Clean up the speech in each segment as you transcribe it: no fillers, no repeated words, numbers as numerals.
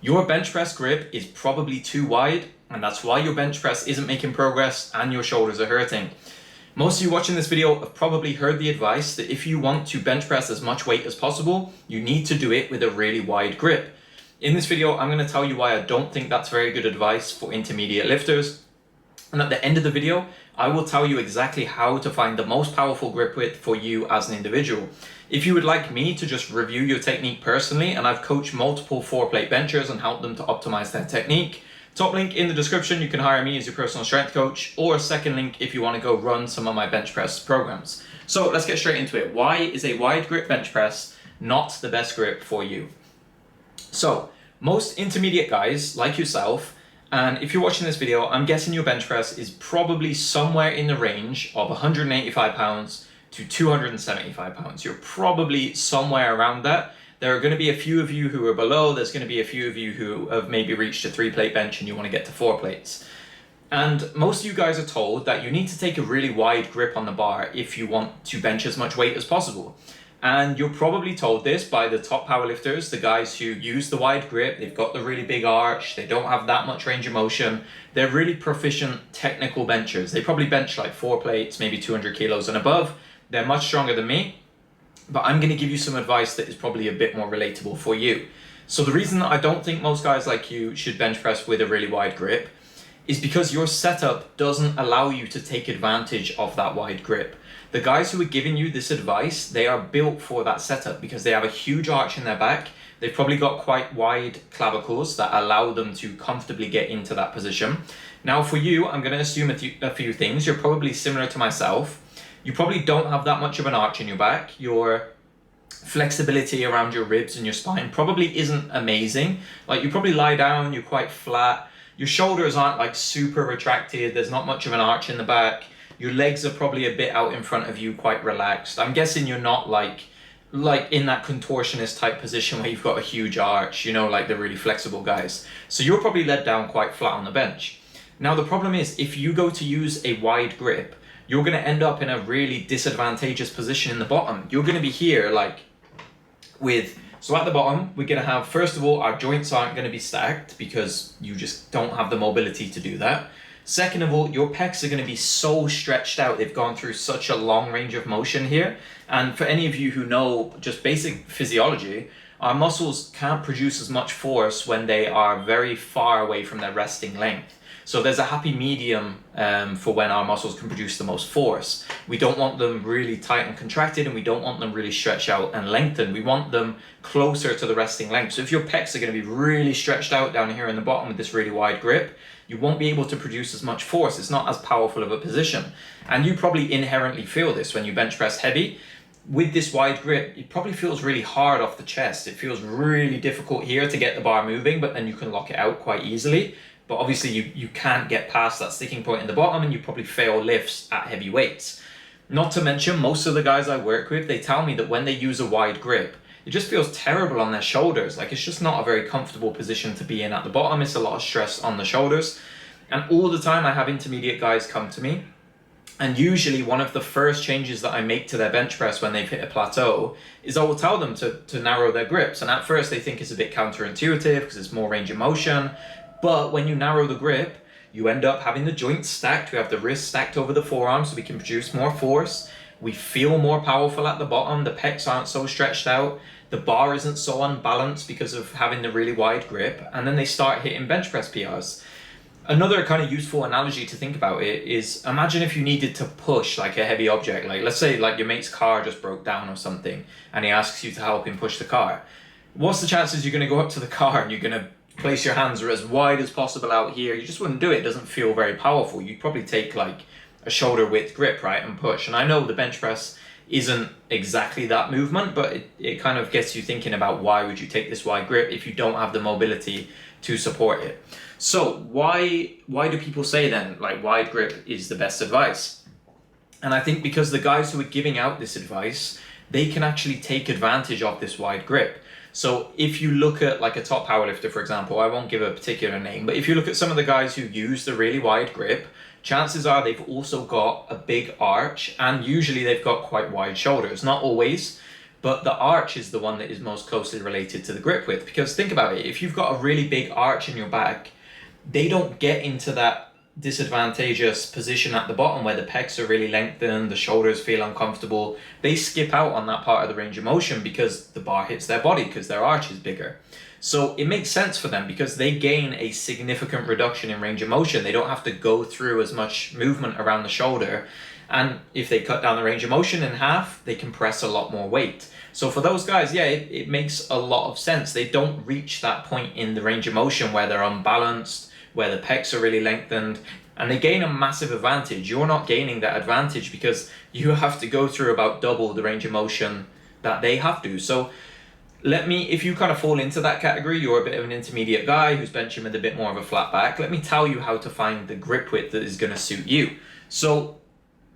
Your bench press grip is probably too wide, and that's why your bench press isn't making progress and your shoulders are hurting. Most of you watching this video have probably heard the advice that if you want to bench press as much weight as possible, you need to do it with a really wide grip. In this video, I'm going to tell you why I don't think that's very good advice for intermediate lifters. And at the end of the video, I will tell you exactly how to find the most powerful grip width for you as an individual. If you would like me to just review your technique personally, and I've coached multiple 4-plate benchers and helped them to optimize their technique, top link in the description, you can hire me as your personal strength coach, or second link if you want to go run some of my bench press programs. So let's get straight into it. Why is a wide grip bench press not the best grip for you? So most intermediate guys like yourself, and if you're watching this video, I'm guessing your bench press is probably somewhere in the range of 185 pounds to 275 pounds. You're probably somewhere around that. There are going to be a few of you who are below. There's going to be a few of you who have maybe reached a 3-plate bench and you want to get to 4 plates. And most of you guys are told that you need to take a really wide grip on the bar if you want to bench as much weight as possible. And you're probably told this by the top powerlifters, the guys who use the wide grip, they've got the really big arch, they don't have that much range of motion, they're really proficient technical benchers. They probably bench like 4 plates, maybe 200 kilos and above. They're much stronger than me, but I'm going to give you some advice that is probably a bit more relatable for you. So the reason that I don't think most guys like you should bench press with a really wide grip is because your setup doesn't allow you to take advantage of that wide grip. The guys who are giving you this advice, they are built for that setup because they have a huge arch in their back. They've probably got quite wide clavicles that allow them to comfortably get into that position. Now for you, I'm going to assume a few things. You're probably similar to myself. You probably don't have that much of an arch in your back. Your flexibility around your ribs and your spine probably isn't amazing. Like you probably lie down, you're quite flat. Your shoulders aren't like super retracted. There's not much of an arch in the back. Your legs are probably a bit out in front of you, quite relaxed. I'm guessing you're not like in that contortionist type position where you've got a huge arch, you know, like the really flexible guys. So you're probably led down quite flat on the bench. Now the problem is if you go to use a wide grip, you're going to end up in a really disadvantageous position in the bottom. You're going to be here like so at the bottom, we're going to have, first of all, our joints aren't going to be stacked because you just don't have the mobility to do that. Second of all, your pecs are going to be so stretched out. They've gone through such a long range of motion here. And for any of you who know just basic physiology, our muscles can't produce as much force when they are very far away from their resting length. So there's a happy medium for when our muscles can produce the most force. We don't want them really tight and contracted, and we don't want them really stretched out and lengthened. We want them closer to the resting length. So if your pecs are going to be really stretched out down here in the bottom with this really wide grip, you won't be able to produce as much force. It's not as powerful of a position. And you probably inherently feel this when you bench press heavy. With this wide grip, it probably feels really hard off the chest. It feels really difficult here to get the bar moving, but then you can lock it out quite easily. But obviously you can't get past that sticking point in the bottom, and you probably fail lifts at heavy weights. Not to mention, most of the guys I work with, they tell me that when they use a wide grip, it just feels terrible on their shoulders. Like it's just not a very comfortable position to be in at the bottom. It's a lot of stress on the shoulders. And all the time I have intermediate guys come to me, and usually one of the first changes that I make to their bench press when they've hit a plateau is I will tell them to narrow their grips. And at first they think it's a bit counterintuitive because it's more range of motion. But when you narrow the grip, you end up having the joints stacked. We have the wrists stacked over the forearms so we can produce more force. We feel more powerful at the bottom. The pecs aren't so stretched out. The bar isn't so unbalanced because of having the really wide grip. And then they start hitting bench press PRs. Another kind of useful analogy to think about it is, imagine if you needed to push like a heavy object. Like let's say like your mate's car just broke down or something and he asks you to help him push the car. What's the chances you're going to go up to the car and you're going to place your hands as wide as possible out here? You just wouldn't do it. It doesn't feel very powerful. You'd probably take like a shoulder width grip, right, and push. And I know the bench press isn't exactly that movement, but it kind of gets you thinking about why would you take this wide grip if you don't have the mobility to support it. So why do people say then like wide grip is the best advice? And I think because the guys who are giving out this advice, they can actually take advantage of this wide grip. So if you look at like a top powerlifter, for example, I won't give a particular name, but if you look at some of the guys who use the really wide grip, chances are they've also got a big arch, and usually they've got quite wide shoulders. Not always, but the arch is the one that is most closely related to the grip width. Because think about it, if you've got a really big arch in your back, they don't get into that disadvantageous position at the bottom where the pecs are really lengthened, the shoulders feel uncomfortable. They skip out on that part of the range of motion because the bar hits their body because their arch is bigger. So it makes sense for them because they gain a significant reduction in range of motion. They don't have to go through as much movement around the shoulder. And if they cut down the range of motion in half, they can press a lot more weight. So for those guys, yeah, it makes a lot of sense. They don't reach that point in the range of motion where they're unbalanced, where the pecs are really lengthened, and they gain a massive advantage. You're not gaining that advantage because you have to go through about double the range of motion that they have to. So if you kind of fall into that category, you're a bit of an intermediate guy who's benching with a bit more of a flat back, let me tell you how to find the grip width that is going to suit you. So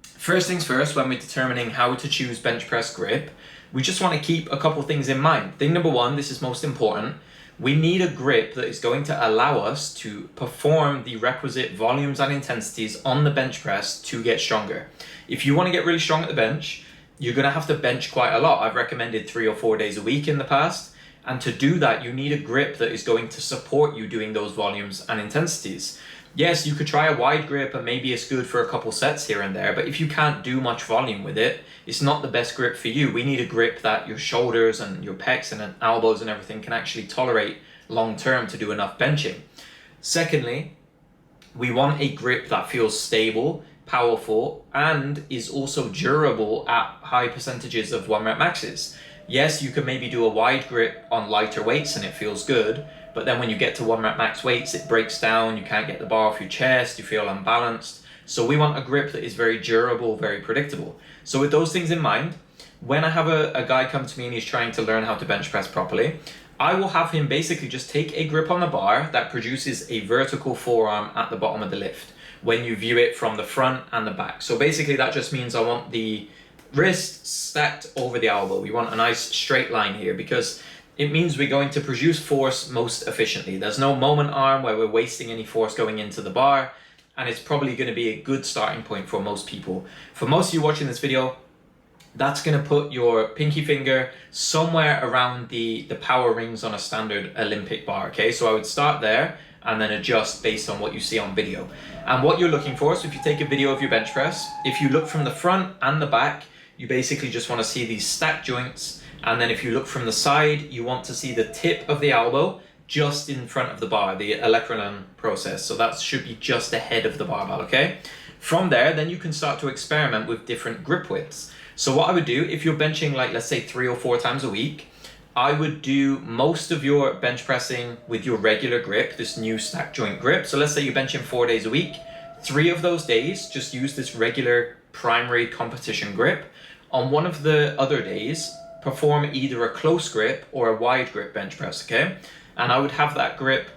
first things first, when we're determining how to choose bench press grip, we just want to keep a couple things in mind. Thing number one, this is most important. We need a grip that is going to allow us to perform the requisite volumes and intensities on the bench press to get stronger. If you want to get really strong at the bench, you're going to have to bench quite a lot. I've recommended 3 or 4 days a week in the past. And to do that, you need a grip that is going to support you doing those volumes and intensities. Yes, you could try a wide grip and maybe it's good for a couple sets here and there, but if you can't do much volume with it, it's not the best grip for you. We need a grip that your shoulders and your pecs and elbows and everything can actually tolerate long term to do enough benching. Secondly, we want a grip that feels stable, powerful, and is also durable at high percentages of 1 rep maxes. Yes, you can maybe do a wide grip on lighter weights and it feels good, but then when you get to 1 rep max weights, it breaks down, you can't get the bar off your chest, you feel unbalanced. So we want a grip that is very durable, very predictable. So with those things in mind, when I have a guy come to me and he's trying to learn how to bench press properly, I will have him basically just take a grip on the bar that produces a vertical forearm at the bottom of the lift when you view it from the front and the back. So basically that just means I want the wrist stacked over the elbow. We want a nice straight line here because it means we're going to produce force most efficiently. There's no moment arm where we're wasting any force going into the bar, and it's probably going to be a good starting point for most people. For most of you watching this video, that's going to put your pinky finger somewhere around the power rings on a standard Olympic bar, okay? So I would start there and then adjust based on what you see on video. And what you're looking for, so if you take a video of your bench press, if you look from the front and the back, you basically just want to see these stacked joints. And then if you look from the side, you want to see the tip of the elbow just in front of the bar, the Electrolan process. So that should be just ahead of the barbell, okay? From there, then you can start to experiment with different grip widths. So what I would do, if you're benching like, let's say 3 or 4 times a week, I would do most of your bench pressing with your regular grip, this new stack joint grip. So let's say you're benching 4 days a week. 3 of those days, just use this regular primary competition grip. On one of the other days, perform either a close grip or a wide grip bench press, okay? And I would have that grip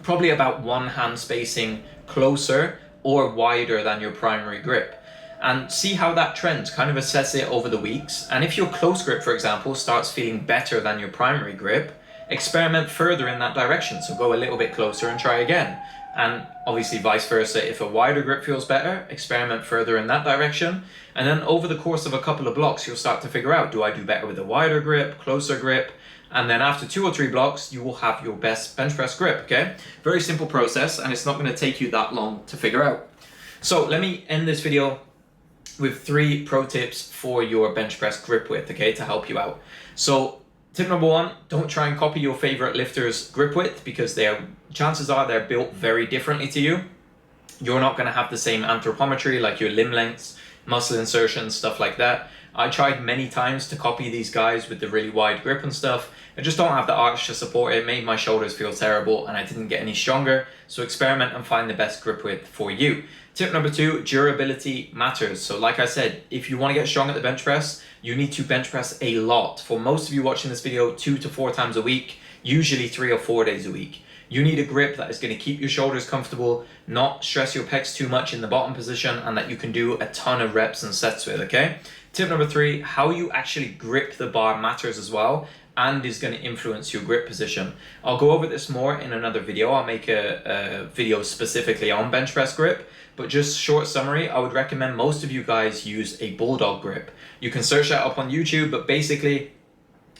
probably about 1 hand spacing closer or wider than your primary grip. And see how that trends, kind of assess it over the weeks. And if your close grip, for example, starts feeling better than your primary grip, experiment further in that direction. So go a little bit closer and try again. And obviously vice versa, if a wider grip feels better, experiment further in that direction. And then over the course of a couple of blocks, you'll start to figure out, do I do better with a wider grip, closer grip? And then after 2 or 3 blocks, you will have your best bench press grip, okay? Very simple process, and it's not gonna take you that long to figure out. So let me end this video with 3 pro tips for your bench press grip width, okay, to help you out. So tip number 1, don't try and copy your favorite lifter's grip width because chances are they're built very differently to you. You're not gonna have the same anthropometry, like your limb lengths, muscle insertions, stuff like that. I tried many times to copy these guys with the really wide grip and stuff. I just don't have the arch to support it. It made my shoulders feel terrible and I didn't get any stronger. So experiment and find the best grip width for you. Tip number 2, durability matters. So like I said, if you want to get strong at the bench press, you need to bench press a lot. For most of you watching this video, 2 to 4 times a week, usually 3 or 4 days a week. You need a grip that is going to keep your shoulders comfortable, not stress your pecs too much in the bottom position, and that you can do a ton of reps and sets with, okay? Tip number 3, how you actually grip the bar matters as well, and is going to influence your grip position. I'll go over this more in another video. I'll make a video specifically on bench press grip, but just short summary, I would recommend most of you guys use a bulldog grip. You can search that up on YouTube, but basically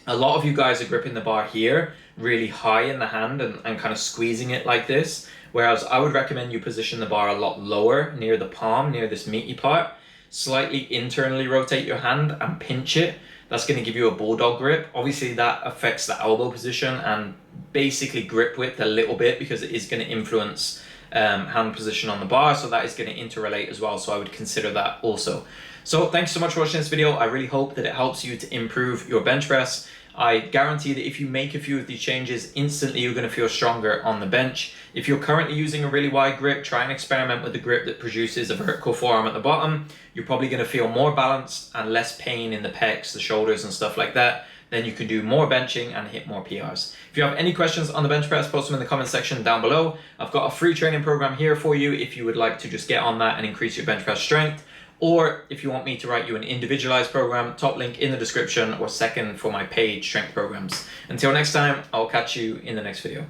a lot of you guys are gripping the bar here really high in the hand and kind of squeezing it like this, whereas I would recommend you position the bar a lot lower near the palm, near this meaty part. Slightly internally rotate your hand and pinch it. That's going to give you a bulldog grip. Obviously that affects the elbow position and basically grip width a little bit, because it is going to influence hand position on the bar, so that is going to interrelate as well, so I would consider that also. So thanks so much for watching this video. I really hope that it helps you to improve your bench press. I guarantee that if you make a few of these changes, instantly you're going to feel stronger on the bench. If you're currently using a really wide grip, try and experiment with the grip that produces a vertical forearm at the bottom. You're probably going to feel more balanced and less pain in the pecs, the shoulders and stuff like that. Then you can do more benching and hit more PRs. If you have any questions on the bench press, post them in the comment section down below. I've got a free training program here for you if you would like to just get on that and increase your bench press strength. Or if you want me to write you an individualized program, top link in the description, or second for my paid strength programs. Until next time, I'll catch you in the next video.